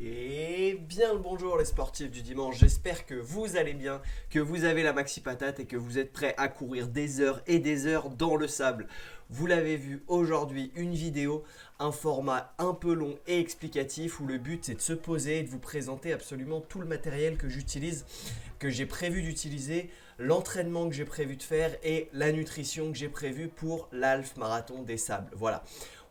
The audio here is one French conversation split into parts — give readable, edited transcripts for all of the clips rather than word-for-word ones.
Et bien le bonjour les sportifs du dimanche, j'espère que vous allez bien, que vous avez la maxi patate et que vous êtes prêts à courir des heures et des heures dans le sable. Vous l'avez vu aujourd'hui, une vidéo, un format un peu long et explicatif où le but c'est de se poser et de vous présenter absolument tout le matériel que j'utilise, que j'ai prévu d'utiliser, l'entraînement que j'ai prévu de faire et la nutrition que j'ai prévue pour l'Half Marathon des Sables. Voilà.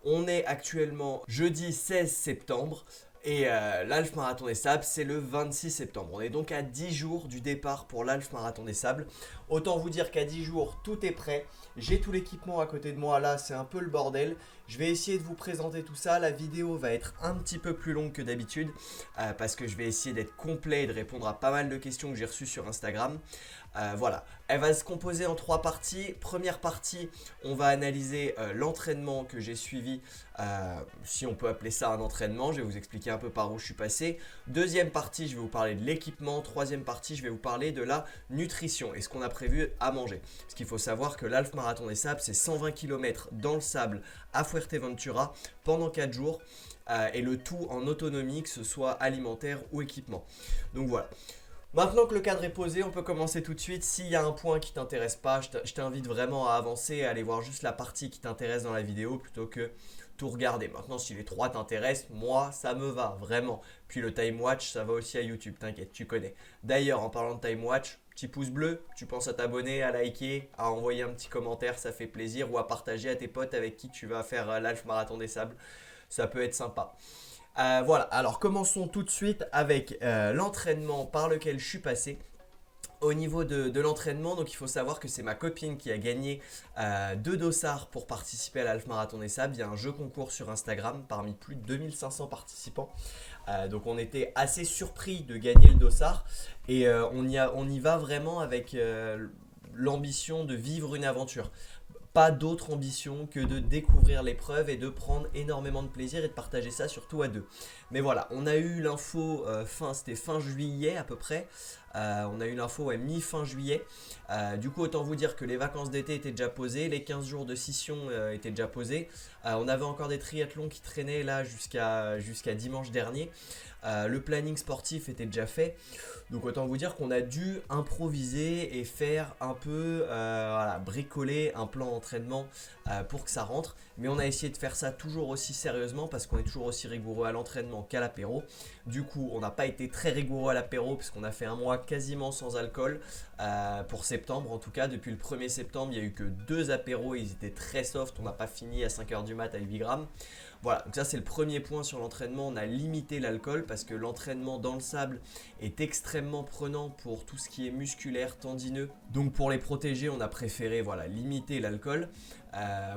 On est actuellement jeudi 16 septembre. Et l'Half Marathon des Sables, c'est le 26 septembre. On est donc à 10 jours du départ pour l'Half Marathon des Sables. Autant vous dire qu'à 10 jours, tout est prêt. J'ai tout l'équipement à côté de moi. Là, c'est un peu le bordel. Je vais essayer de vous présenter tout ça. La vidéo va être un petit peu plus longue que d'habitude parce que je vais essayer d'être complet et de répondre à pas mal de questions que j'ai reçues sur Instagram. Voilà, elle va se composer en trois parties. Première partie, on va analyser l'entraînement que j'ai suivi, si on peut appeler ça un entraînement. Je vais vous expliquer un peu par où je suis passé. Deuxième partie, je vais vous parler de l'équipement. Troisième partie, je vais vous parler de la nutrition et ce qu'on a prévu à manger. Parce qu'il faut savoir que l'Half Marathon des Sables, c'est 120 km dans le sable à Fuerteventura pendant 4 jours. Et le tout en autonomie, que ce soit alimentaire ou équipement. Donc voilà. Maintenant que le cadre est posé, on peut commencer tout de suite. S'il y a un point qui t'intéresse pas, je t'invite vraiment à avancer et à aller voir juste la partie qui t'intéresse dans la vidéo plutôt que tout regarder. Maintenant, si les trois t'intéressent, moi, ça me va, vraiment. Puis le time watch, ça va aussi à YouTube, t'inquiète, tu connais. D'ailleurs, en parlant de time watch, petit pouce bleu, tu penses à t'abonner, à liker, à envoyer un petit commentaire, ça fait plaisir, ou à partager à tes potes avec qui tu vas faire l'Half Marathon des Sables. Ça peut être sympa. Voilà, alors commençons tout de suite avec l'entraînement par lequel je suis passé. Au niveau de l'entraînement, donc il faut savoir que c'est ma copine qui a gagné 2 dossards pour participer à l'Half Marathon des Sables. Il y a un jeu concours sur Instagram parmi plus de 2500 participants. Donc on était assez surpris de gagner le dossard et on y va vraiment avec l'ambition de vivre une aventure. Pas d'autre ambition que de découvrir l'épreuve et de prendre énormément de plaisir et de partager ça surtout à deux. Mais voilà, on a eu l'info c'était fin juillet à peu près. On a eu l'info mi-fin juillet. Du coup, autant vous dire que les vacances d'été étaient déjà posées, les 15 jours de scission étaient déjà posés. On avait encore des triathlons qui traînaient là jusqu'à dimanche dernier. Le planning sportif était déjà fait. Donc autant vous dire qu'on a dû improviser et faire un peu, voilà, bricoler un plan d'entraînement pour que ça rentre. Mais on a essayé de faire ça toujours aussi sérieusement parce qu'on est toujours aussi rigoureux à l'entraînement qu'à l'apéro. Du coup, on n'a pas été très rigoureux à l'apéro puisqu'on a fait un mois quasiment sans alcool pour septembre. En tout cas, depuis le 1er septembre, il n'y a eu que 2 apéros et ils étaient très soft. On n'a pas fini à 5h du mat à 8 grammes. Voilà, donc ça c'est le premier point sur l'entraînement. On a limité l'alcool parce que l'entraînement dans le sable est extrêmement prenant pour tout ce qui est musculaire, tendineux. Donc pour les protéger, on a préféré limiter l'alcool.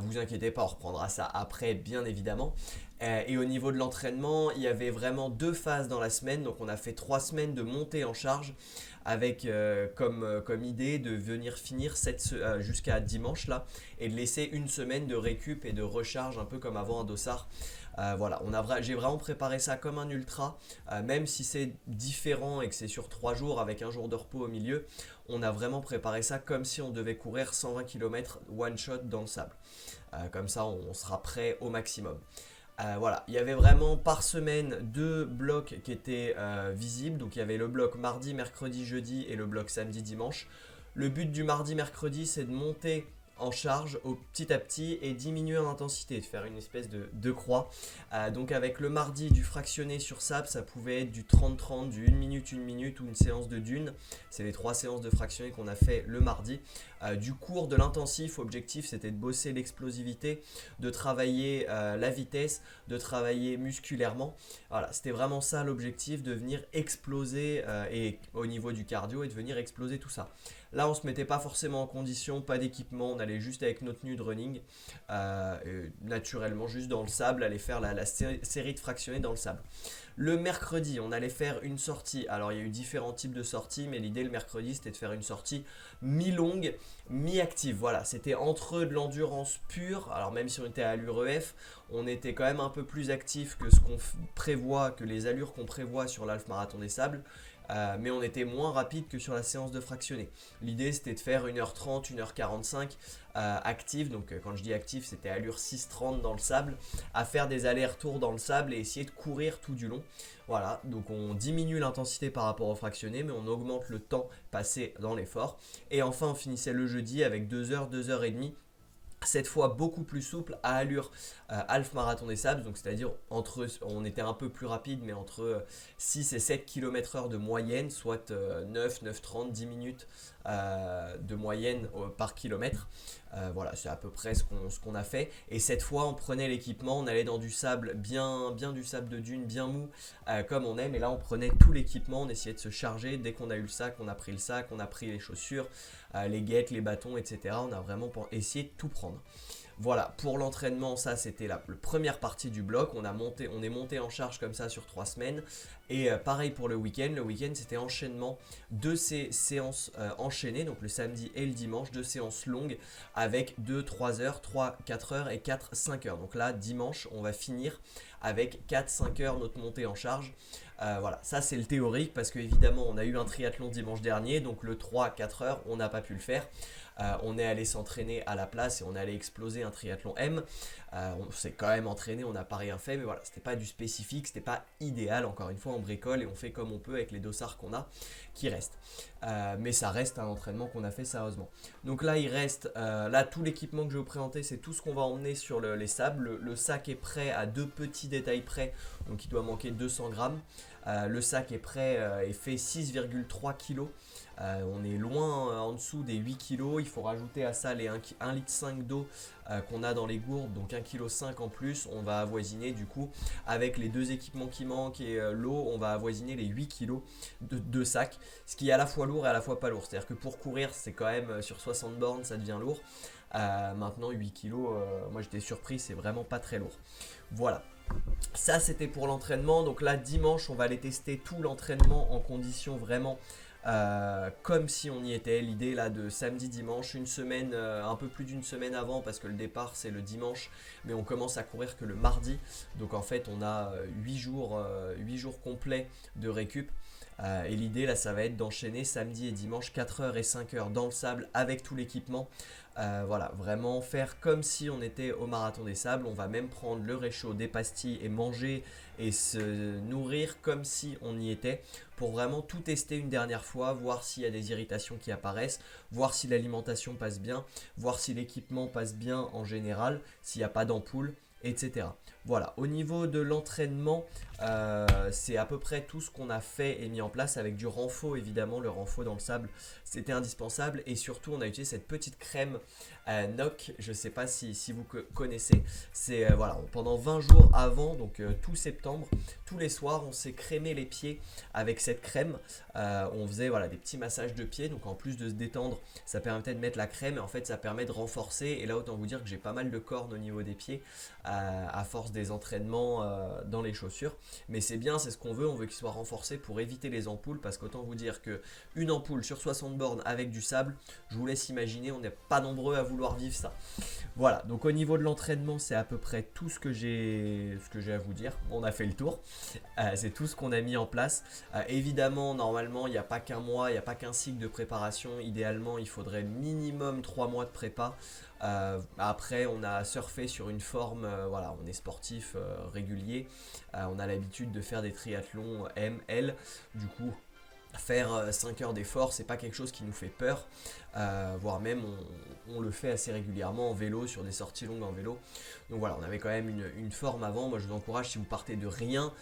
Vous inquiétez pas, on reprendra ça après, bien évidemment. Et au niveau de l'entraînement, il y avait vraiment 2 phases dans la semaine. Donc on a fait 3 semaines de montée en charge avec comme idée de venir finir jusqu'à dimanche là et de laisser une semaine de récup et de recharge un peu comme avant un dossard. Voilà, j'ai vraiment préparé ça comme un ultra, même si c'est différent et que c'est sur 3 jours avec un jour de repos au milieu. On a vraiment préparé ça comme si on devait courir 120 km one shot dans le sable. Comme ça, on sera prêt au maximum. Voilà, il y avait vraiment par semaine 2 blocs qui étaient visibles. Donc il y avait le bloc mardi, mercredi, jeudi et le bloc samedi, dimanche. Le but du mardi, mercredi, c'est de monter en charge petit à petit et diminuer en intensité, de faire une espèce de croix. Donc avec le mardi du fractionné sur sable, ça pouvait être du 30-30, du 1 minute ou une séance de dune. C'est les 3 séances de fractionné qu'on a fait le mardi. Du cours de l'intensif, objectif c'était de bosser l'explosivité, de travailler la vitesse, de travailler musculairement. Voilà, c'était vraiment ça l'objectif, de venir exploser et au niveau du cardio et de venir exploser tout ça. Là, on se mettait pas forcément en condition, pas d'équipement, on allait juste avec nos tenues de running, naturellement juste dans le sable, aller faire la série de fractionnés dans le sable. Le mercredi, on allait faire une sortie. Alors, il y a eu différents types de sorties, mais l'idée le mercredi, c'était de faire une sortie mi-longue, mi-active. Voilà, c'était entre de l'endurance pure. Alors, même si on était à allure EF, on était quand même un peu plus actif que ce qu'on prévoit, que les allures qu'on prévoit sur l'Half Marathon des Sables. mais on était moins rapide que sur la séance de fractionné. L'idée c'était de faire 1h30, 1h45 active, donc quand je dis active c'était allure 6,30 dans le sable, à faire des allers-retours dans le sable et essayer de courir tout du long. Voilà, donc on diminue l'intensité par rapport au fractionné, mais on augmente le temps passé dans l'effort. Et enfin on finissait le jeudi avec 2 heures, 2 heures et demie, cette fois beaucoup plus souple à allure half marathon des sables, donc c'est-à-dire on était un peu plus rapide, mais entre 6 et 7 km/h de moyenne, soit 9, 9,30, 10 minutes de moyenne par kilomètre. Voilà, c'est à peu près ce qu'on a fait. Et cette fois, on prenait l'équipement, on allait dans du sable, bien du sable de dune, bien mou, comme on aime. Et là, on prenait tout l'équipement, on essayait de se charger. Dès qu'on a eu le sac, on a pris le sac, on a pris les chaussures, les guêtres, les bâtons, etc. On a vraiment essayé de tout prendre. Voilà, pour l'entraînement, ça c'était la première partie du bloc. On est monté en charge comme ça sur 3 semaines. Et pareil pour le week-end. Le week-end, c'était enchaînement de ces séances enchaînées, donc le samedi et le dimanche, 2 séances longues avec 2, 3 heures, 3, 4 heures et 4, 5 heures. Donc là, dimanche, on va finir avec 4, 5 heures notre montée en charge. Voilà, ça c'est le théorique parce qu'évidemment on a eu un triathlon dimanche dernier, donc le 3-4 heures on n'a pas pu le faire. On est allé s'entraîner à la place et on est allé exploser un triathlon M. On s'est quand même entraîné, on n'a pas rien fait, mais voilà, c'était pas du spécifique, c'était pas idéal. Encore une fois, on bricole et on fait comme on peut avec les dossards qu'on a qui restent. Mais ça reste un entraînement qu'on a fait sérieusement. Donc là, il reste, là tout l'équipement que je vais vous présenter, c'est tout ce qu'on va emmener sur les sables. Le sac est prêt à 2 petits détails près, donc il doit manquer 200 grammes. Le sac est prêt et fait 6,3 kg. On est loin en dessous des 8 kg. Il faut rajouter à ça les 1,5 litre d'eau qu'on a dans les gourdes, donc 1,5 kg en plus. On va avoisiner du coup, avec les 2 équipements qui manquent et l'eau, on va avoisiner les 8 kg de sac, ce qui est à la fois lourd et à la fois pas lourd. C'est-à-dire que pour courir, c'est quand même sur 60 bornes, ça devient lourd. Maintenant 8 kg, moi j'étais surpris, c'est vraiment pas très lourd. Voilà. Ça c'était pour l'entraînement. Donc là dimanche on va aller tester tout l'entraînement en conditions vraiment comme si on y était. L'idée là de samedi dimanche, une semaine, un peu plus d'une semaine avant, parce que le départ c'est le dimanche, mais on commence à courir que le mardi. Donc en fait on a 8 jours complets de récup. Et l'idée là ça va être d'enchaîner samedi et dimanche 4 heures et 5 heures dans le sable avec tout l'équipement. Voilà, vraiment faire comme si on était au marathon des sables. On va même prendre le réchaud, des pastilles et manger et se nourrir comme si on y était, pour vraiment tout tester une dernière fois, voir s'il y a des irritations qui apparaissent, voir si l'alimentation passe bien, voir si l'équipement passe bien en général, s'il n'y a pas d'ampoule, etc. Voilà, au niveau de l'entraînement, c'est à peu près tout ce qu'on a fait et mis en place avec du renfort. Évidemment, le renfort dans le sable, c'était indispensable. Et surtout, on a utilisé cette petite crème NOC, je ne sais pas si vous connaissez. C'est voilà, pendant 20 jours avant, donc tout septembre, tous les soirs, on s'est crémé les pieds avec cette crème. On faisait voilà, des petits massages de pieds, donc en plus de se détendre, ça permettait de mettre la crème et en fait ça permet de renforcer. Et là, autant vous dire que j'ai pas mal de cornes au niveau des pieds à force des entraînements dans les chaussures. Mais c'est bien, c'est ce qu'on veut qu'ils soient renforcés pour éviter les ampoules, parce qu'autant vous dire que une ampoule sur 60 bornes avec du sable, je vous laisse imaginer, on n'est pas nombreux à vouloir vivre ça. Voilà, donc au niveau de l'entraînement, c'est à peu près tout ce que j'ai à vous dire. On a fait le tour, c'est tout ce qu'on a mis en place. Évidemment, normalement, il n'y a pas qu'un mois, il n'y a pas qu'un cycle de préparation. Idéalement, il faudrait minimum 3 mois de prépa. Après, on a surfé sur une forme, voilà, on est sportif régulier. On a l'habitude de faire des triathlons M, L. Du coup, faire 5 heures d'effort, c'est pas quelque chose qui nous fait peur, voire même on le fait assez régulièrement en vélo, sur des sorties longues en vélo. Donc voilà, on avait quand même une forme avant. Moi je vous encourage, si vous partez de rien,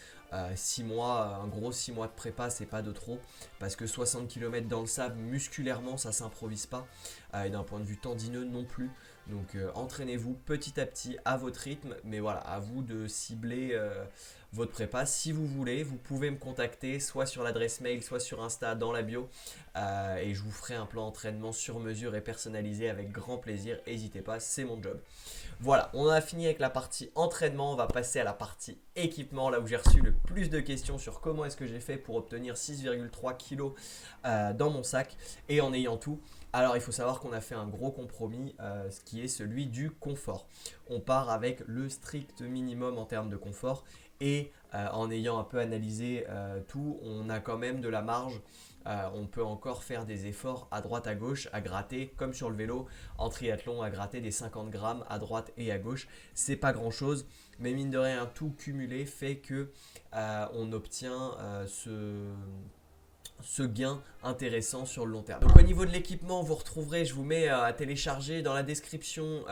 6 mois, un gros 6 mois de prépa, c'est pas de trop, parce que 60 km dans le sable, musculairement ça s'improvise pas, et d'un point de vue tendineux non plus. Donc entraînez-vous petit à petit à votre rythme, mais voilà, à vous de cibler votre prépa. Si vous voulez, vous pouvez me contacter soit sur l'adresse mail, soit sur Insta dans la bio, et je vous ferai un plan d'entraînement sur mesure et personnalisé avec grand plaisir. N'hésitez pas, c'est mon job. Voilà, on a fini avec la partie entraînement. On va passer à la partie équipement, là où j'ai reçu le plus de questions sur comment est-ce que j'ai fait pour obtenir 6,3 kg dans mon sac et en ayant tout. Alors il faut savoir qu'on a fait un gros compromis, ce qui est celui du confort. On part avec le strict minimum en termes de confort, et en ayant un peu analysé tout, on a quand même de la marge. On peut encore faire des efforts à droite à gauche, à gratter, comme sur le vélo, en triathlon, à gratter des 50 grammes à droite et à gauche. C'est pas grand chose, mais mine de rien, tout cumulé fait que on obtient ce gain intéressant sur le long terme. Donc au niveau de l'équipement, vous retrouverez, je vous mets à télécharger dans la description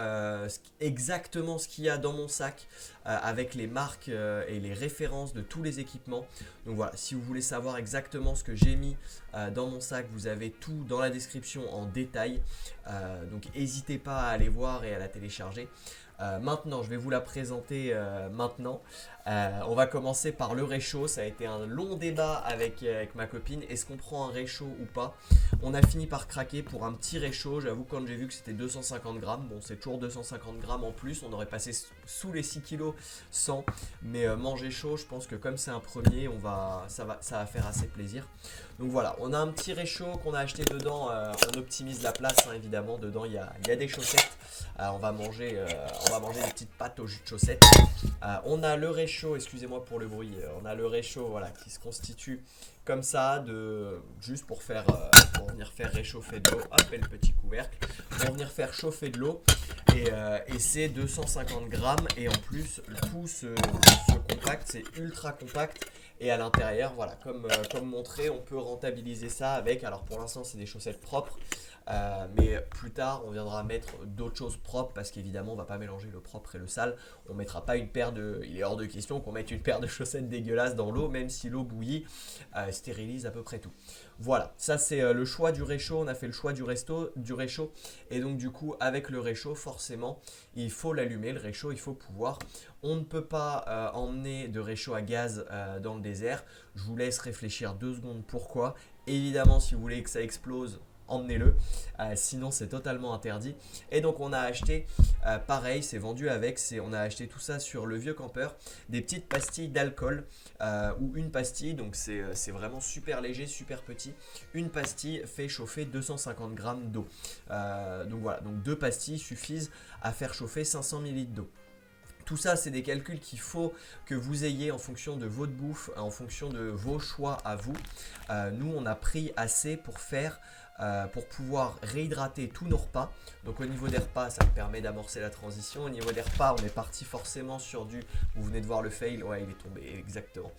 exactement ce qu'il y a dans mon sac avec les marques et les références de tous les équipements. Donc voilà, si vous voulez savoir exactement ce que j'ai mis dans mon sac, vous avez tout dans la description en détail. Donc n'hésitez pas à aller voir et à la télécharger. Maintenant, je vais vous la présenter maintenant. On va commencer par le réchaud. Ça a été un long débat avec ma copine. Est-ce qu'on prend un réchaud ou pas? On a fini par craquer pour un petit réchaud. J'avoue, quand j'ai vu que c'était 250 grammes, bon, c'est toujours 250 grammes en plus. On aurait passé sous les 6 kilos sans. Mais manger chaud, je pense que comme c'est un premier, ça va faire assez plaisir. Donc voilà, on a un petit réchaud qu'on a acheté dedans. On optimise la place, hein, évidemment. Dedans, il y a des chaussettes. On va manger des petites pâtes au jus de chaussettes. On a le réchaud, excusez-moi pour le bruit, on a le réchaud voilà, qui se constitue comme ça, juste pour venir faire réchauffer de l'eau. Hop, et le petit couvercle. Pour venir faire chauffer de l'eau. Et c'est 250 grammes. Et en plus, tout ce compact, c'est ultra compact. Et à l'intérieur, voilà, comme montré, on peut rentabiliser ça avec, alors pour l'instant, c'est des chaussettes propres. Mais plus tard on viendra mettre d'autres choses propres parce qu'évidemment on va pas mélanger le propre et le sale. On mettra pas il est hors de question qu'on mette une paire de chaussettes dégueulasses dans l'eau, même si l'eau bouillie stérilise à peu près tout. Voilà, ça c'est le choix du réchaud. On a fait le choix du réchaud et donc du coup avec le réchaud forcément il faut l'allumer, le réchaud, il faut pouvoir. On ne peut pas emmener de réchaud à gaz dans le désert. Je vous laisse réfléchir 2 secondes pourquoi. Évidemment si vous voulez que ça explose, emmenez-le, sinon c'est totalement interdit. Et donc on a acheté, pareil, c'est vendu avec, on a acheté tout ça sur le Vieux Campeur, des petites pastilles d'alcool ou une pastille, donc c'est vraiment super léger, super petit. Une pastille fait chauffer 250 grammes d'eau. Donc voilà, donc 2 pastilles suffisent à faire chauffer 500 ml d'eau. Tout ça, c'est des calculs qu'il faut que vous ayez en fonction de votre bouffe, en fonction de vos choix à vous. Nous, on a pris assez pour pouvoir réhydrater tous nos repas. Donc au niveau des repas, ça me permet d'amorcer la transition. Au niveau des repas, on est parti forcément sur vous venez de voir le fail, ouais il est tombé exactement.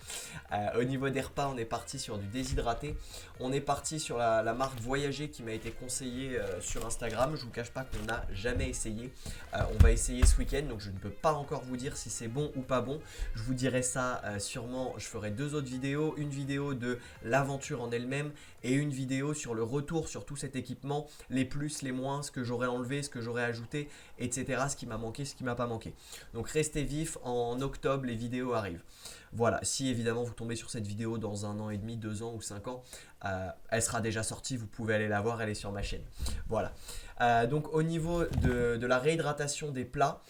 Au niveau des repas, on est parti sur du déshydraté. On est parti sur la marque Voyager qui m'a été conseillée sur Instagram. Je vous cache pas qu'on n'a jamais essayé. On va essayer ce week-end, donc je ne peux pas encore vous dire si c'est bon ou pas bon. Je vous dirai ça sûrement, je ferai 2 autres vidéos. Une vidéo de l'aventure en elle-même et une vidéo sur le retour sur tout cet équipement, les plus, les moins, ce que j'aurais enlevé, ce que j'aurais ajouté, etc. Ce qui m'a manqué, ce qui m'a pas manqué. Donc restez vifs, en octobre les vidéos arrivent. Voilà, si évidemment vous tombez sur cette vidéo dans 1 an et demi, 2 ans ou 5 ans, elle sera déjà sortie, vous pouvez aller la voir, elle est sur ma chaîne. Voilà. Donc au niveau de la réhydratation des plats,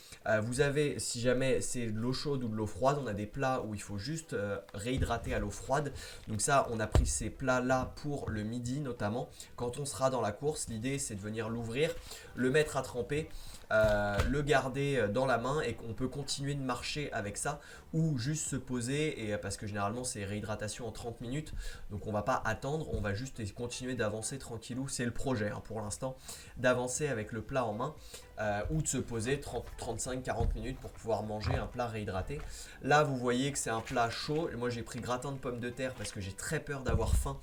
vous avez, si jamais c'est de l'eau chaude ou de l'eau froide, on a des plats où il faut juste réhydrater à l'eau froide. Donc ça, on a pris ces plats-là pour le midi notamment. Quand on sera dans la course, l'idée c'est de venir l'ouvrir, le mettre à tremper, le garder dans la main et qu'on peut continuer de marcher avec ça ou juste se poser parce que généralement c'est réhydratation en 30 minutes donc on va pas attendre, on va juste continuer d'avancer tranquillou, c'est le projet pour l'instant, d'avancer avec le plat en main ou de se poser 35-40 minutes pour pouvoir manger un plat réhydraté. Là vous voyez que c'est un plat chaud, moi j'ai pris gratin de pommes de terre parce que j'ai très peur d'avoir faim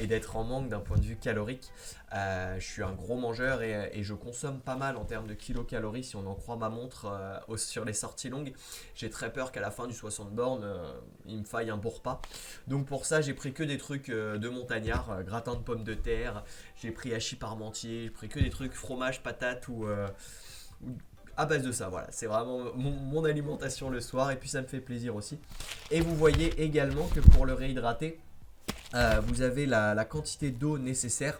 et d'être en manque d'un point de vue calorique. Je suis un gros mangeur et je consomme pas mal en termes de kilocalories si on en croit ma montre sur les sorties longues. J'ai très peur qu'à la fin du 60 bornes il me faille un bon repas. Donc pour ça j'ai pris que des trucs de montagnard, gratin de pommes de terre, j'ai pris hachis parmentier, j'ai pris que des trucs fromage, patate ou à base de ça. Voilà, c'est vraiment mon alimentation le soir et puis ça me fait plaisir aussi. Et vous voyez également que pour le réhydrater, vous avez la quantité d'eau nécessaire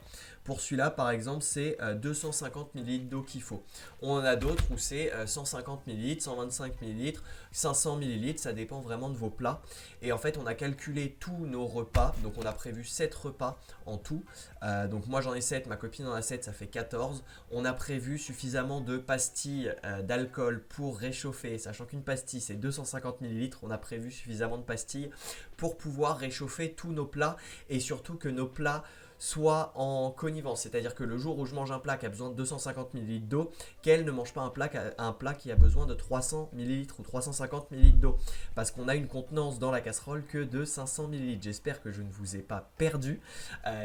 Pour celui-là, par exemple, c'est 250 ml d'eau qu'il faut. On en a d'autres où c'est 150 ml, 125 ml, 500 ml, ça dépend vraiment de vos plats. Et en fait, on a calculé tous nos repas, donc on a prévu 7 repas en tout. Donc moi j'en ai 7, ma copine en a 7, ça fait 14. On a prévu suffisamment de pastilles d'alcool pour réchauffer, sachant qu'une pastille c'est 250 ml, on a prévu suffisamment de pastilles pour pouvoir réchauffer tous nos plats et surtout que nos plats soit en connivence, c'est-à-dire que le jour où je mange un plat qui a besoin de 250 ml d'eau, qu'elle ne mange pas un plat qui a besoin de 300 ml ou 350 ml d'eau, parce qu'on a une contenance dans la casserole que de 500 ml. J'espère que je ne vous ai pas perdu.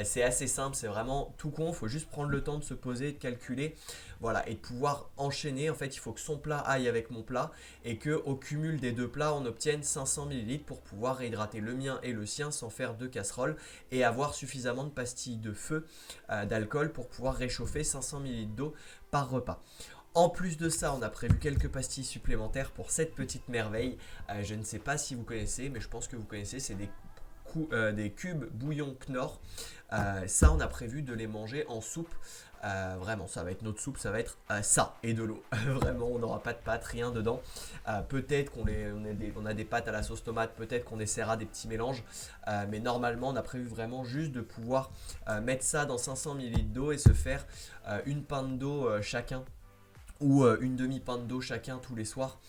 C'est assez simple, c'est vraiment tout con, il faut juste prendre le temps de se poser, de calculer, voilà, et de pouvoir enchaîner. En fait, il faut que son plat aille avec mon plat et qu'au cumul des deux plats, on obtienne 500 ml pour pouvoir réhydrater le mien et le sien sans faire deux casseroles et avoir suffisamment de pastilles de feu d'alcool pour pouvoir réchauffer 500 ml d'eau par repas. En plus de ça, on a prévu quelques pastilles supplémentaires pour cette petite merveille. Je ne sais pas si vous connaissez, mais je pense que vous connaissez, c'est des cubes bouillon Knorr. Ça, on a prévu de les manger en soupe. Vraiment, ça va être notre soupe, ça va être ça et de l'eau. Vraiment, on n'aura pas de pâtes, rien dedans. Peut-être on a des pâtes à la sauce tomate, peut-être qu'on essaiera des petits mélanges. Mais normalement, on a prévu vraiment juste de pouvoir mettre ça dans 500 ml d'eau et se faire une pinte d'eau chacun. Ou une demi-pinte d'eau chacun tous les soirs.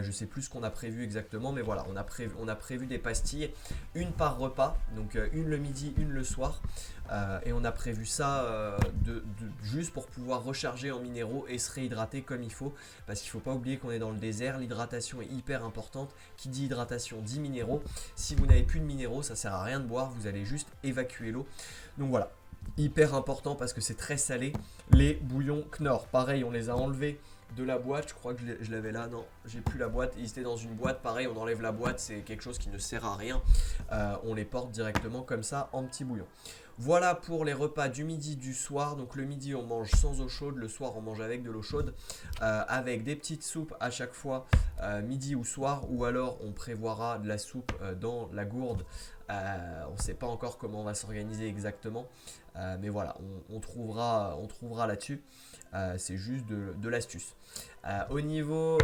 Je sais plus ce qu'on a prévu exactement, mais voilà, on a prévu des pastilles, une par repas, donc une le midi, une le soir. Et on a prévu ça juste pour pouvoir recharger en minéraux et se réhydrater comme il faut. Parce qu'il ne faut pas oublier qu'on est dans le désert, l'hydratation est hyper importante. Qui dit hydratation dit minéraux. Si vous n'avez plus de minéraux, ça ne sert à rien de boire, vous allez juste évacuer l'eau. Donc voilà. Hyper important parce que c'est très salé. Les bouillons Knorr, pareil, on les a enlevés de la boîte. Je crois que je l'avais là. Non, j'ai plus la boîte. Ils étaient dans une boîte. Pareil, on enlève la boîte. C'est quelque chose qui ne sert à rien. On les porte directement comme ça en petits bouillons. Voilà pour les repas du midi, du soir. Donc le midi, on mange sans eau chaude. Le soir, on mange avec de l'eau chaude. Avec des petites soupes à chaque fois, midi ou soir. Ou alors, on prévoira de la soupe dans la gourde. On ne sait pas encore comment on va s'organiser exactement. Mais voilà, on trouvera là-dessus. C'est juste de l'astuce. Au niveau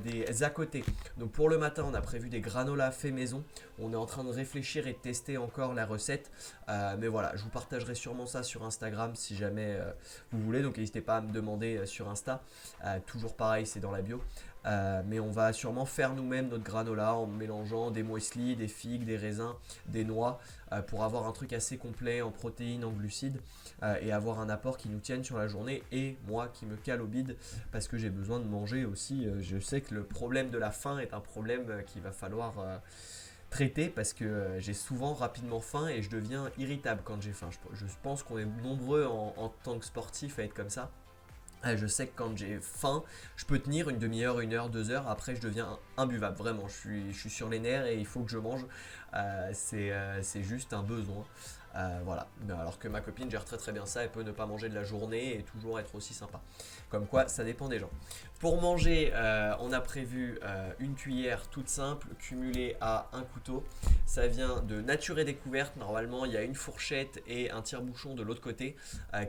des à côté, donc pour le matin, on a prévu des granolas faits maison. On est en train de réfléchir et de tester encore la recette. Mais voilà, je vous partagerai sûrement ça sur Instagram si jamais vous voulez. Donc n'hésitez pas à me demander sur Insta. Toujours pareil, c'est dans la bio. Mais on va sûrement faire nous-mêmes notre granola en mélangeant des muesli, des figues, des raisins, des noix pour avoir un truc assez complet en protéines, en glucides et avoir un apport qui nous tienne sur la journée et moi qui me cale au bide parce que j'ai besoin de manger aussi. Je sais que le problème de la faim est un problème qu'il va falloir traiter parce que j'ai souvent rapidement faim et je deviens irritable quand j'ai faim. Je pense qu'on est nombreux en tant que sportif à être comme ça. Je sais que quand j'ai faim, je peux tenir une demi-heure, une heure, 2 heures. Après, je deviens imbuvable. Vraiment, je suis sur les nerfs et il faut que je mange. C'est juste un besoin. Voilà. Alors que ma copine gère très très bien ça. Elle peut ne pas manger de la journée et toujours être aussi sympa. Comme quoi, ça dépend des gens. Pour manger, on a prévu une cuillère toute simple, cumulée à un couteau. Ça vient de Nature et Découverte. Normalement, il y a une fourchette et un tire-bouchon de l'autre côté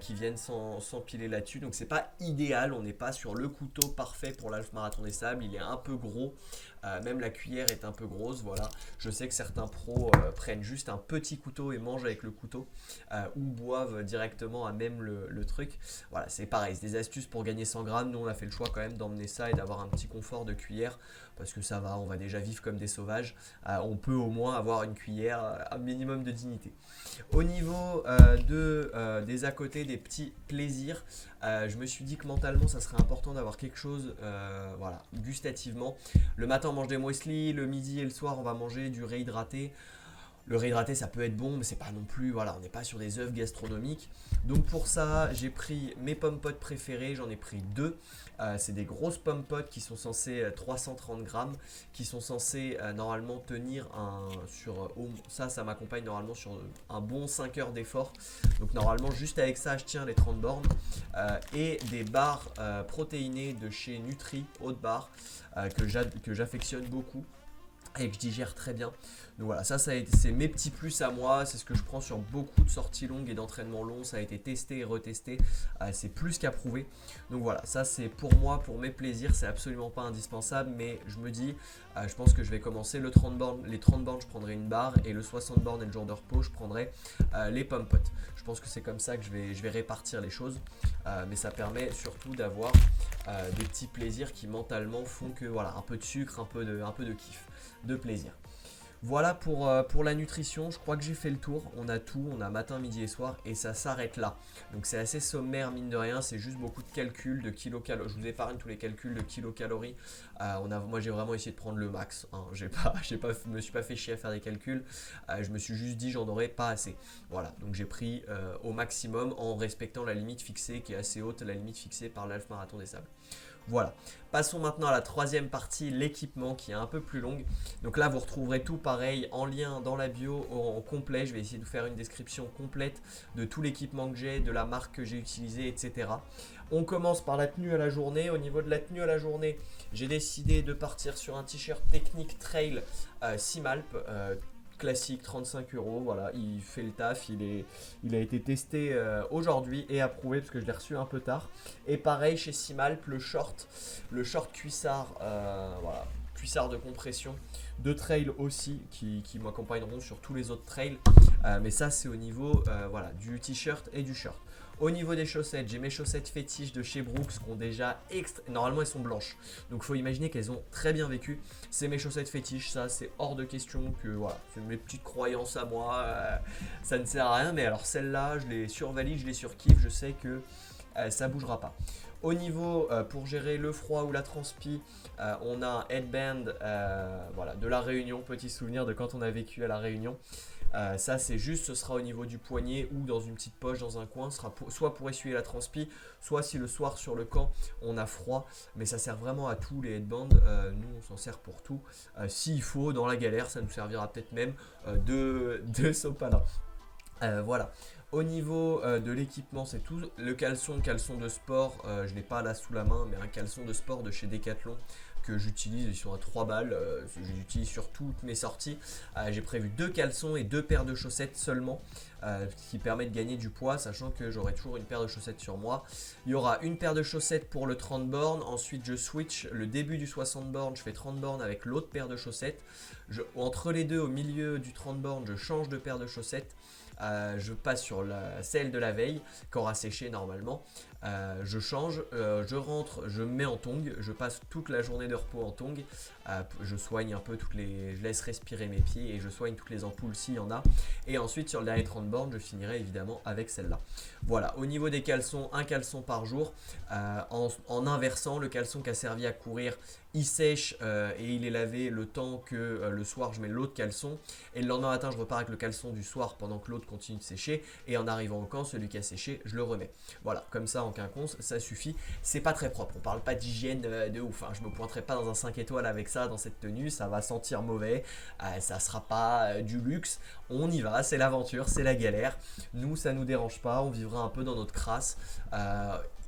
qui viennent s'empiler là-dessus. Donc, c'est pas idéal. On n'est pas sur le couteau parfait pour l'Half Marathon des Sables. Il est un peu gros. Même la cuillère est un peu grosse. Voilà. Je sais que certains pros prennent juste un petit couteau et mangent avec le couteau ou boivent directement à même le truc. Voilà, c'est pareil. C'est des astuces pour gagner 100 grammes. Nous, on a fait le choix quand même d'emmener ça et d'avoir un petit confort de cuillère parce que ça va, on va déjà vivre comme des sauvages. On peut au moins avoir une cuillère, un minimum de dignité. Au niveau des à côté, des petits plaisirs, je me suis dit que mentalement, ça serait important d'avoir quelque chose, voilà, gustativement. Le matin, on mange des muesli, le midi et le soir, on va manger du réhydraté. Le réhydraté, ça peut être bon, mais c'est pas non plus, voilà, on n'est pas sur des œuvres gastronomiques. Donc pour ça, j'ai pris mes pommes potes préférées, j'en ai pris 2. C'est des grosses pommes potes qui sont censées 330 grammes, qui sont censées normalement tenir ça m'accompagne normalement sur un bon 5 heures d'effort. Donc normalement, juste avec ça, je tiens les 30 bornes. Et des barres protéinées de chez Nutri, haute barre, que j'affectionne beaucoup. et que je digère très bien. Donc voilà, c'est mes petits plus à moi, c'est ce que je prends sur beaucoup de sorties longues et d'entraînements longs, ça a été testé et retesté, c'est plus qu'approuvé. Donc voilà, ça c'est pour moi, pour mes plaisirs, c'est absolument pas indispensable, mais je me dis, je pense que je vais commencer le 30 bornes, les 30 bornes je prendrai une barre et le 60 bornes et le jour de repos je prendrai les pump pots. Je pense que c'est comme ça que je vais répartir les choses, mais ça permet surtout d'avoir des petits plaisirs qui mentalement font que voilà, un peu de sucre, un peu de kiff, de plaisir. Voilà pour la nutrition, je crois que j'ai fait le tour, on a tout, on a matin, midi et soir et ça s'arrête là. Donc c'est assez sommaire mine de rien, c'est juste beaucoup de calculs de kilocalories, je vous épargne tous les calculs de kilocalories. Moi j'ai vraiment essayé de prendre le max, hein. Je me suis pas fait chier à faire des calculs, je me suis juste dit j'en aurais pas assez. Voilà, donc j'ai pris au maximum en respectant la limite fixée qui est assez haute, la limite fixée par l'Half Marathon des Sables. Voilà, passons maintenant à la troisième partie, l'équipement qui est un peu plus longue. Donc là vous retrouverez tout pareil en lien dans la bio en complet. Je vais essayer de vous faire une description complète de tout l'équipement que j'ai, de la marque que j'ai utilisée, etc. On commence par la tenue à la journée. Au niveau de la tenue à la journée, j'ai décidé de partir sur un t-shirt technique trail Simalp. Classique, 35 euros, voilà, il fait le taf, il a été testé aujourd'hui et approuvé parce que je l'ai reçu un peu tard. Et pareil chez Simalp, le short cuissard, voilà, cuissard de compression, de trail aussi qui m'accompagneront sur tous les autres trails. Mais ça c'est au niveau voilà, du t-shirt et du shirt. Au niveau des chaussettes, j'ai mes chaussettes fétiches de chez Brooks qui ont déjà normalement elles sont blanches. Donc il faut imaginer qu'elles ont très bien vécu. C'est mes chaussettes fétiches, ça c'est hors de question que voilà, c'est mes petites croyances à moi, ça ne sert à rien. Mais alors celles-là, je les survalide, je les surkiffe, je sais que ça bougera pas. Au niveau pour gérer le froid ou la transpi, on a un headband voilà, de la Réunion, petit souvenir de quand on a vécu à la Réunion. Ça c'est juste, ce sera au niveau du poignet ou dans une petite poche dans un coin, ce sera soit pour essuyer la transpi, soit si le soir sur le camp on a froid, mais ça sert vraiment à tout les headbands, nous on s'en sert pour tout, s'il faut dans la galère ça nous servira peut-être même de sopalin. Voilà. Au niveau de l'équipement, c'est tout. Le caleçon de sport, je ne l'ai pas là sous la main, mais un caleçon de sport de chez Decathlon que j'utilise, ils sont à 3 balles, je les utilise sur toutes mes sorties. J'ai prévu 2 caleçons et 2 paires de chaussettes seulement, ce qui permet de gagner du poids, sachant que j'aurai toujours une paire de chaussettes sur moi. Il y aura une paire de chaussettes pour le 30 bornes, ensuite je switch le début du 60 bornes, je fais 30 bornes avec l'autre paire de chaussettes. Entre les deux, au milieu du 30 bornes, je change de paire de chaussettes. Je passe sur celle de la veille qui aura séché normalement. Je change, je rentre, je me mets en tongs, je passe toute la journée de repos en tongs. Je soigne un peu je laisse respirer mes pieds et je soigne toutes les ampoules s'il y en a. Et ensuite sur le dernier 30 bornes, je finirai évidemment avec celle-là. Voilà, au niveau des caleçons, un caleçon par jour. En inversant, le caleçon qui a servi à courir, il sèche et il est lavé le temps que le soir je mets l'autre caleçon. Et le lendemain matin, je repars avec le caleçon du soir pendant que l'autre continue de sécher. Et en arrivant au camp, celui qui a séché, je le remets. Voilà, comme ça en quinconce, ça suffit. C'est pas très propre, on parle pas d'hygiène de ouf, hein. Je me pointerai pas dans un 5 étoiles avec ça, dans cette tenue, ça va sentir mauvais, ça sera pas du luxe. On y va, c'est l'aventure, c'est la galère. Nous, ça nous dérange pas, on vivra un peu dans notre crasse.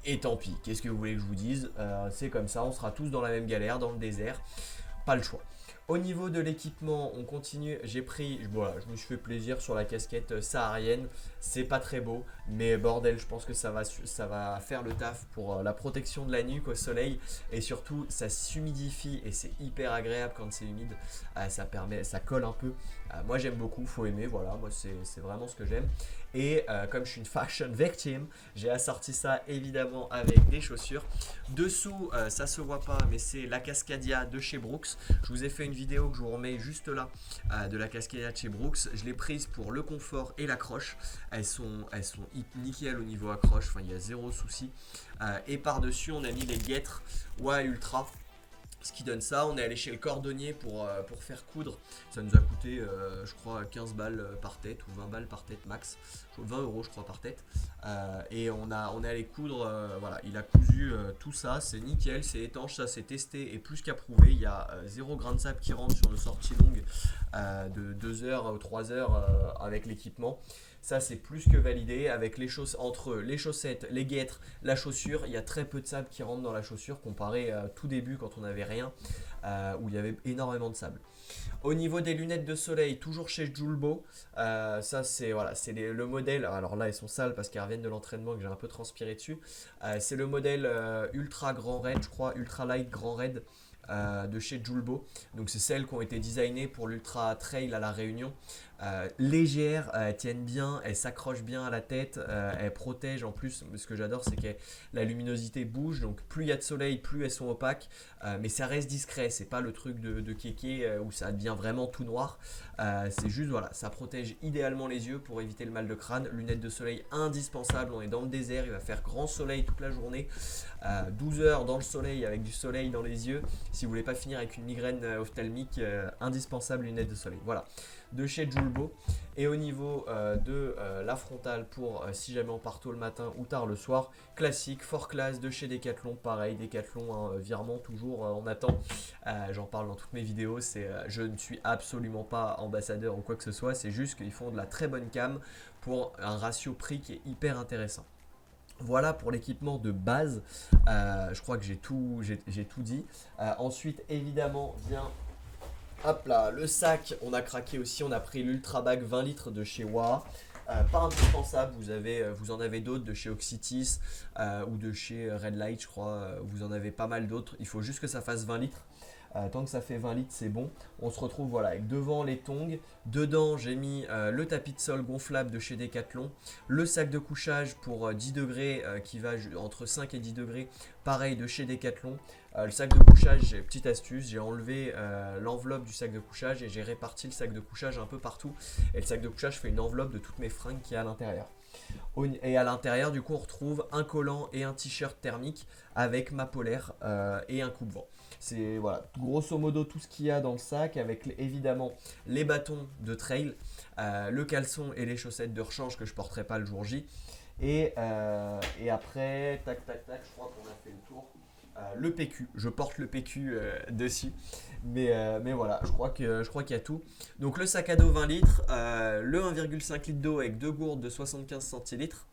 Et tant pis, qu'est-ce que vous voulez que je vous dise, c'est comme ça, on sera tous dans la même galère, dans le désert, pas le choix. Au niveau de l'équipement, on continue. Voilà, je me suis fait plaisir sur la casquette saharienne. C'est pas très beau, mais bordel, je pense que ça va faire le taf pour la protection de la nuque au soleil. Et surtout, ça s'humidifie et c'est hyper agréable quand c'est humide. Ça colle un peu. Moi, j'aime beaucoup, faut aimer. Voilà, moi, c'est vraiment ce que j'aime. Et comme je suis une fashion victim, j'ai assorti ça évidemment avec des chaussures. Dessous, ça se voit pas, mais c'est la Cascadia de chez Brooks. Je vous ai fait une vidéo que je vous remets juste là de la Cascadia de chez Brooks. Je l'ai prise pour le confort et l'accroche. Elles sont nickel au niveau accroche, enfin il y a zéro souci. Et par-dessus, on a mis les guêtres Wa Ultra. Ce qui donne ça, on est allé chez le cordonnier pour faire coudre. Ça nous a coûté, je crois, 15 balles par tête ou 20 balles par tête max. 20 euros, je crois, par tête. Et on est allé coudre, voilà, il a cousu tout ça. C'est nickel, c'est étanche, ça c'est testé et plus qu'approuvé. Il y a 0 grain de sable qui rentre sur nos sorties longues de 2 heures ou 3 heures avec l'équipement. Ça c'est plus que validé avec entre les chaussettes, les guêtres, la chaussure, il y a très peu de sable qui rentre dans la chaussure comparé à tout début quand on n'avait rien. rien, où il y avait énormément de sable. Au niveau des lunettes de soleil, toujours chez Julbo, ça c'est voilà, c'est le modèle, alors là elles sont sales parce qu'elles reviennent de l'entraînement que j'ai un peu transpiré dessus. C'est le modèle Ultra Grand Raid, je crois, Ultra Light Grand Raid de chez Julbo. Donc c'est celles qui ont été designées pour l'Ultra Trail à la Réunion. Légères, elles tiennent bien, elles s'accrochent bien à la tête, elles protègent en plus. Ce que j'adore, c'est que la luminosité bouge, donc plus il y a de soleil, plus elles sont opaques, mais ça reste discret. C'est pas le truc de kéké où ça devient vraiment tout noir. C'est juste voilà, ça protège idéalement les yeux pour éviter le mal de crâne. Lunettes de soleil indispensables. On est dans le désert, il va faire grand soleil toute la journée. 12 heures dans le soleil avec du soleil dans les yeux. Si vous voulez pas finir avec une migraine ophtalmique, indispensable lunettes de soleil. Voilà, de chez Julbo. Et au niveau de la frontale pour si jamais on part tôt le matin ou tard le soir, classique, fort classe de chez Decathlon, pareil, Decathlon, hein, virement toujours, on attend. J'en parle dans toutes mes vidéos, je ne suis absolument pas ambassadeur ou quoi que ce soit, c'est juste qu'ils font de la très bonne cam pour un ratio prix qui est hyper intéressant. Voilà pour l'équipement de base. Je crois que j'ai tout dit. Ensuite, évidemment, vient hop là, le sac. On a craqué aussi. On a pris l'Ultra Bag 20 litres de chez Waha. Pas indispensable. Vous en avez d'autres de chez Oxytis ou de chez Red Light, je crois. Vous en avez pas mal d'autres. Il faut juste que ça fasse 20 litres. Tant que ça fait 20 litres, c'est bon. On se retrouve voilà, avec devant les tongs. Dedans, j'ai mis le tapis de sol gonflable de chez Decathlon. Le sac de couchage pour 10 degrés qui va entre 5 et 10 degrés. Pareil de chez Decathlon. Le sac de couchage, petite astuce, j'ai enlevé l'enveloppe du sac de couchage et j'ai réparti le sac de couchage un peu partout. Et le sac de couchage fait une enveloppe de toutes mes fringues qu'il y a à l'intérieur. Et à l'intérieur, du coup, on retrouve un collant et un t-shirt thermique avec ma polaire et un coupe-vent. C'est voilà, grosso modo tout ce qu'il y a dans le sac avec évidemment les bâtons de trail, le caleçon et les chaussettes de rechange que je porterai pas le jour J. Et après, tac, je crois qu'on a fait le tour. Le PQ, je porte le PQ dessus, mais voilà, je crois qu'il y a tout. Donc le sac à dos 20 litres, le 1,5 litre d'eau avec deux gourdes de 75 centilitres.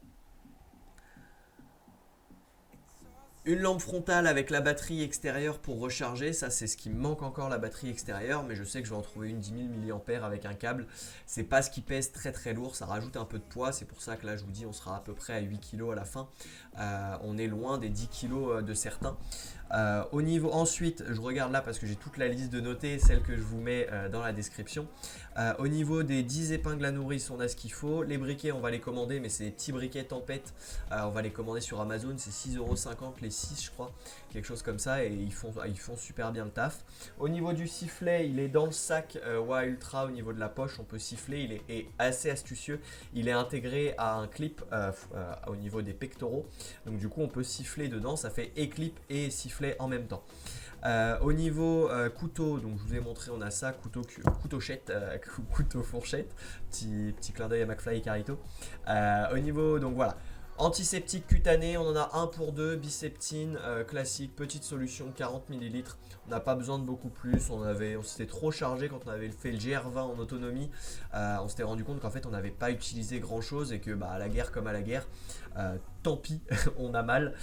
Une lampe frontale avec la batterie extérieure pour recharger, ça c'est ce qui me manque encore, la batterie extérieure, mais je sais que je vais en trouver une 10 000 mAh avec un câble. C'est pas ce qui pèse très très lourd, ça rajoute un peu de poids, c'est pour ça que là je vous dis on sera à peu près à 8 kg à la fin. On est loin des 10 kg de certains. Au niveau ensuite, je regarde là parce que j'ai toute la liste de notés, celle que je vous mets dans la description. Au niveau des 10 épingles à nourrice, on a ce qu'il faut. Les briquets, on va les commander, mais c'est des petits briquets Tempête. On va les commander sur Amazon, c'est 6,50 € les 6, je crois, quelque chose comme ça, et ils font super bien le taf. Au niveau du sifflet, il est dans le sac Waha Ultra. Au niveau de la poche, on peut siffler, il est assez astucieux. Il est intégré à un clip au niveau des pectoraux, donc du coup on peut siffler dedans, ça fait et clip et sifflet en même temps. Au niveau couteau, donc je vous ai montré, on a ça, couteau fourchette, petit clin d'œil à McFly et Carito. Au niveau, donc voilà, antiseptique cutané, on en a un pour deux, Biceptine, classique, petite solution, 40 ml. On n'a pas besoin de beaucoup plus, on s'était trop chargé quand on avait fait le GR20 en autonomie. On s'était rendu compte qu'en fait on n'avait pas utilisé grand chose et que à la guerre comme à la guerre, tant pis, on a mal,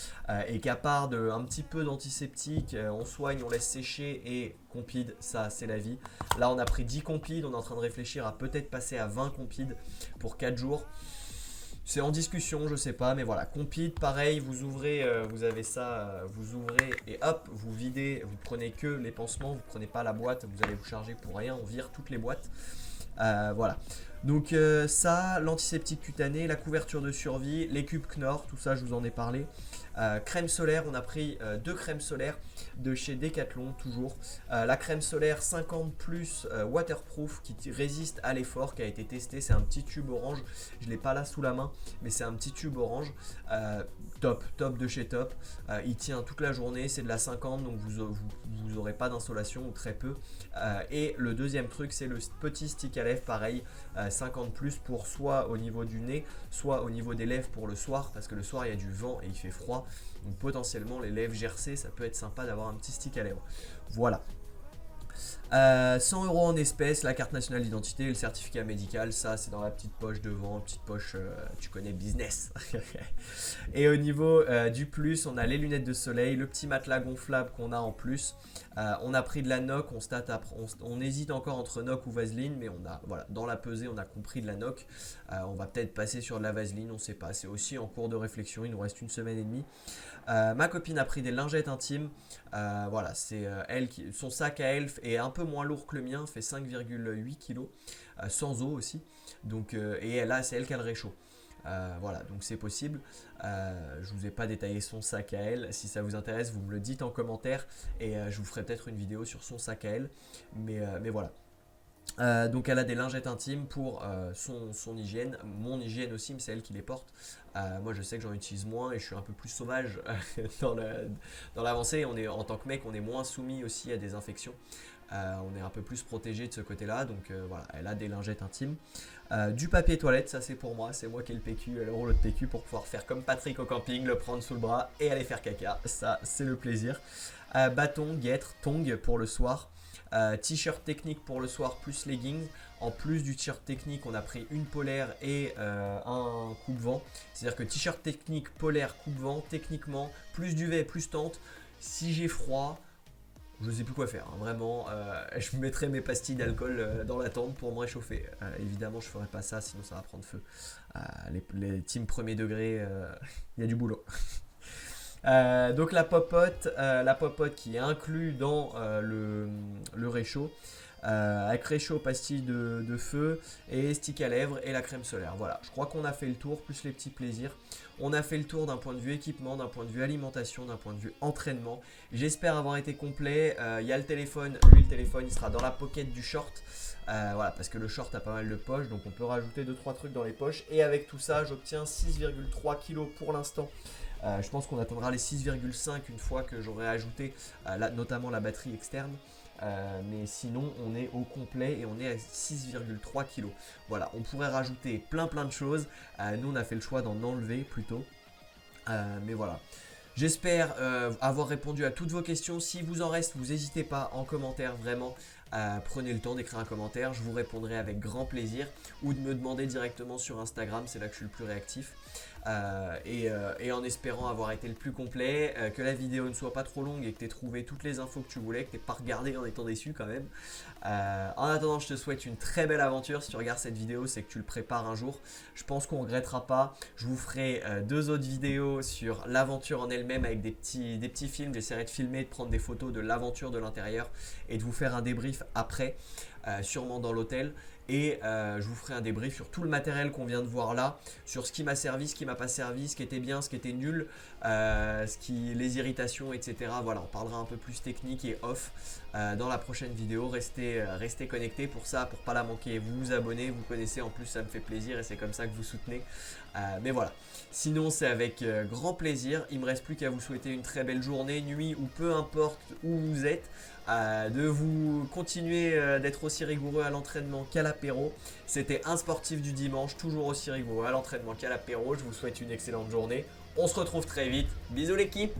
et qu'à part un petit peu d'antiseptique, on soigne, on laisse sécher, et Compeed, ça c'est la vie. Là on a pris 10 Compeed, on est en train de réfléchir à peut-être passer à 20 Compeed pour 4 jours. C'est en discussion, je sais pas, mais voilà, Compeed, pareil, vous ouvrez, vous avez ça, vous ouvrez et hop, vous videz, vous prenez que les pansements, vous prenez pas la boîte, vous allez vous charger pour rien, on vire toutes les boîtes. Voilà. Donc ça, l'antiseptique cutané, la couverture de survie, les cubes Knorr, tout ça je vous en ai parlé. Crème solaire, on a pris 2 crèmes solaires de chez Decathlon toujours. La crème solaire 50 plus waterproof qui résiste à l'effort, qui a été testée, c'est un petit tube orange, je ne l'ai pas là sous la main, mais c'est un petit tube orange. Top de chez Top, il tient toute la journée, c'est de la 50, donc vous n'aurez pas d'insolation ou très peu. Et le deuxième truc, c'est le petit stick à lèvres, pareil, 50 plus pour soit au niveau du nez, soit au niveau des lèvres pour le soir, parce que le soir il y a du vent et il fait froid, donc potentiellement les lèvres gercées, ça peut être sympa d'avoir un petit stick à lèvres. Voilà. 100 € en espèces, la carte nationale d'identité et le certificat médical, ça c'est dans la petite poche devant, petite poche, tu connais, business. Et au niveau du plus, on a les lunettes de soleil, le petit matelas gonflable qu'on a en plus. On a pris de la NOC, on hésite encore entre NOC ou Vaseline, mais voilà, dans la pesée on a compris de la NOC. On va peut-être passer sur de la Vaseline, on ne sait pas, c'est aussi en cours de réflexion, il nous reste une semaine et demie. Ma copine a pris des lingettes intimes. Voilà, c'est son sac à elle est un peu moins lourd que le mien, fait 5,8 kg, sans eau aussi. Donc, et là, c'est elle qui a le réchaud. Voilà, donc c'est possible. Je vous ai pas détaillé son sac à elle. Si ça vous intéresse, vous me le dites en commentaire et je vous ferai peut-être une vidéo sur son sac à elle. Mais voilà. Donc elle a des lingettes intimes pour son hygiène, mon hygiène aussi, mais c'est elle qui les porte. Moi je sais que j'en utilise moins et je suis un peu plus sauvage dans l'avancée. En tant que mec, on est moins soumis aussi à des infections. On est un peu plus protégé de ce côté-là. Donc voilà, elle a des lingettes intimes. Du papier toilette, ça c'est pour moi. C'est moi qui ai le PQ, le rouleau de PQ pour pouvoir faire comme Patrick au camping, le prendre sous le bras et aller faire caca. Ça c'est le plaisir. Bâton, guêtre, tongs pour le soir. T-shirt technique pour le soir plus leggings. En plus du t-shirt technique, on a pris une polaire et un coupe-vent. C'est-à-dire que t-shirt technique, polaire, coupe-vent, techniquement, plus duvet, plus tente. Si j'ai froid, je ne sais plus quoi faire. Hein. Vraiment, je mettrai mes pastilles d'alcool dans la tente pour me réchauffer. Évidemment, je ne ferai pas ça, sinon ça va prendre feu. Les teams premier degré, il y a du boulot. Donc la popote qui est inclue dans le réchaud, avec réchaud, pastille de feu et stick à lèvres et la crème solaire. Voilà, je crois qu'on a fait le tour, plus les petits plaisirs. On a fait le tour d'un point de vue équipement, d'un point de vue alimentation, d'un point de vue entraînement. J'espère avoir été complet. Il y a le téléphone, lui le téléphone il sera dans la pocket du short. Voilà, parce que le short a pas mal de poches, donc on peut rajouter 2-3 trucs dans les poches. Et avec tout ça, j'obtiens 6,3 kg pour l'instant. Je pense qu'on atteindra les 6,5 une fois que j'aurai ajouté notamment la batterie externe. Mais sinon on est au complet et on est à 6,3 kg. Voilà, on pourrait rajouter plein de choses. Nous on a fait le choix d'en enlever plutôt. Mais voilà. J'espère avoir répondu à toutes vos questions. Si vous en reste, vous n'hésitez pas en commentaire vraiment. Prenez le temps d'écrire un commentaire, je vous répondrai avec grand plaisir ou de me demander directement sur Instagram, c'est là que je suis le plus réactif. Et en espérant avoir été le plus complet, que la vidéo ne soit pas trop longue et que tu aies trouvé toutes les infos que tu voulais, que tu n'aies pas regardé en étant déçu quand même. En attendant, je te souhaite une très belle aventure. Si tu regardes cette vidéo, c'est que tu le prépares un jour. Je pense qu'on ne regrettera pas. Je vous ferai 2 autres vidéos sur l'aventure en elle-même avec des petits films. J'essaierai de filmer, de prendre des photos de l'aventure de l'intérieur et de vous faire un débrief après, sûrement dans l'hôtel. Et je vous ferai un débrief sur tout le matériel qu'on vient de voir là, sur ce qui m'a servi, ce qui m'a pas servi, ce qui était bien, ce qui était nul, les irritations, etc. Voilà, on parlera un peu plus technique et off dans la prochaine vidéo. Restez connectés pour ça, pour pas la manquer. Vous vous abonnez, vous connaissez, en plus ça me fait plaisir et c'est comme ça que vous soutenez. Mais voilà, sinon c'est avec grand plaisir. Il me reste plus qu'à vous souhaiter une très belle journée, nuit ou peu importe où vous êtes. De vous continuer d'être aussi rigoureux à l'entraînement qu'à l'apéro. C'était un sportif du dimanche, toujours aussi rigoureux à l'entraînement qu'à l'apéro. Je vous souhaite une excellente journée. On se retrouve très vite. Bisous l'équipe!